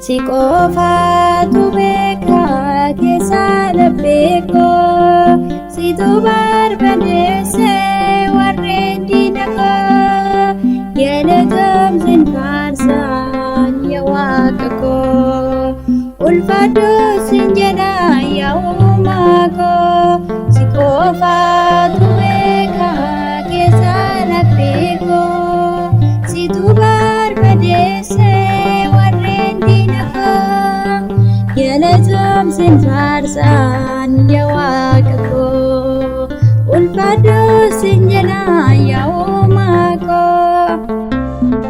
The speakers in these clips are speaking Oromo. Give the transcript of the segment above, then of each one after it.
Si qofatu beeka keessa laphee koo situ barbadeesse warreen diina koo galatoomsin faarsan yaa Waaqa koo ulfaadhu sin jedha yaa Uumaa koo si qofatu beeka keessa laphee koo situ barbadeesse galatoomsin faarsan yaa Waaqa koo ulfaadhu sin jedha yaa Uumaa koo.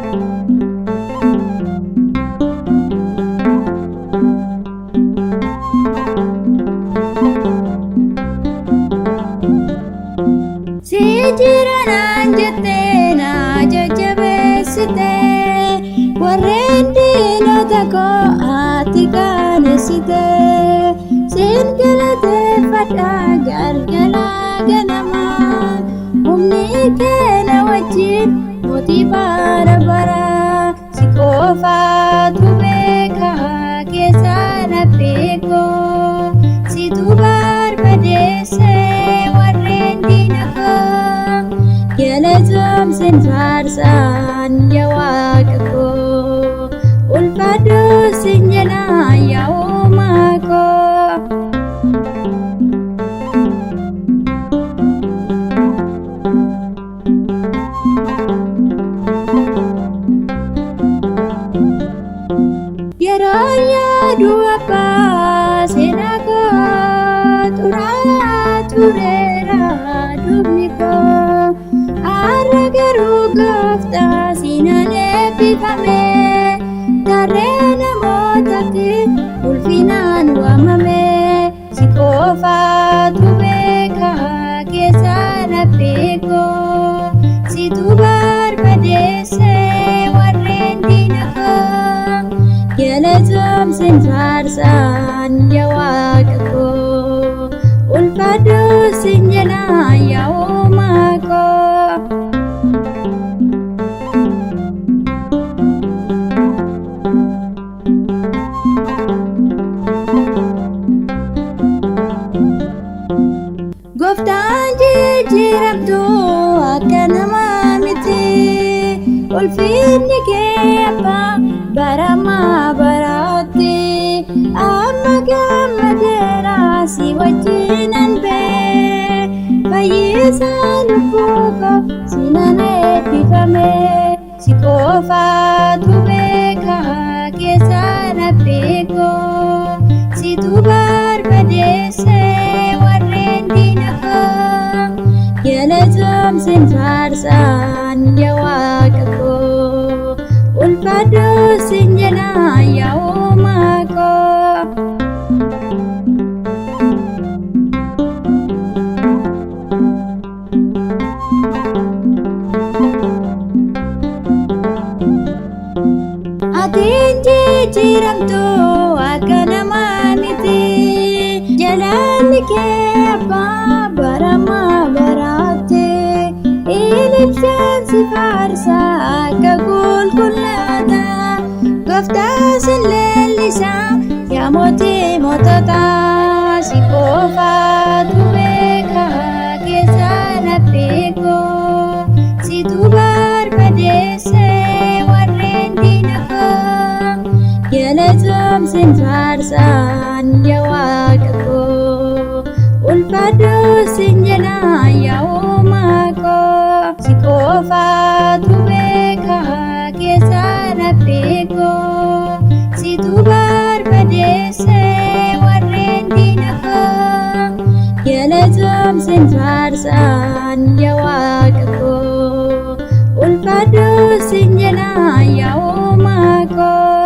Si jiranaan jettee na jajjabeessite warreen diinota koo ati qaanesite sin galateeffadha galgala ganamaa humni kee na wajjin mootii bara baraa si qofatu beeka keessa laphee koo situ barbadeesse warreen diina koo galatoomsin faarsan yaa Waaqa koo ulfaadhu sin jedha yaa Uumaa koo. Yeroo yaadu abbaa seenaa koo xuraa'aa tureera dubni koo har'a garuu gooftaa sinaan eebbifame daree namootatti ulfinaan waamame si qofatu beeka keessa laphee koo situ barbadeesse warreen diina koo galatoomsin faarsan yaa Waaqa koo ulfaadhu sin jedha yaa Uumaa koo. Gooftaan jijjiiramtu akka namaa miti ulfinni kee abbaa baramaa baraatti amma gammadeera si wajjinan bee fayyisaa lubbuu koo sinaan eebbifame si qofatu beeka keessa laphee koo situ barbadeesse warreen diina koo galatoomsin faarsan yaa Waaqa koo ulfaadhu sin jedha yaa Uumaa koo. Atiin jijjiiramtu akka namaa miti jaalalli kee abbaa baramaa baraatti ilibseen si faarsa akka qulqullaata gooftaa sin leellisa yaa mootii moototaa si qofatu beeka keessa laphee koo situ barbadeesse warreen diina koo galatoomsin faarsan yaa Waaqa koo ulfaadhu sin jedha yaa Uumaa koo si qofatu beeka keessa laphee koo situ barbadeesse warreen diina koo galatoomsin faarsan yaa Waaqa koo barbaadu sin jedha yaa uumaa koo.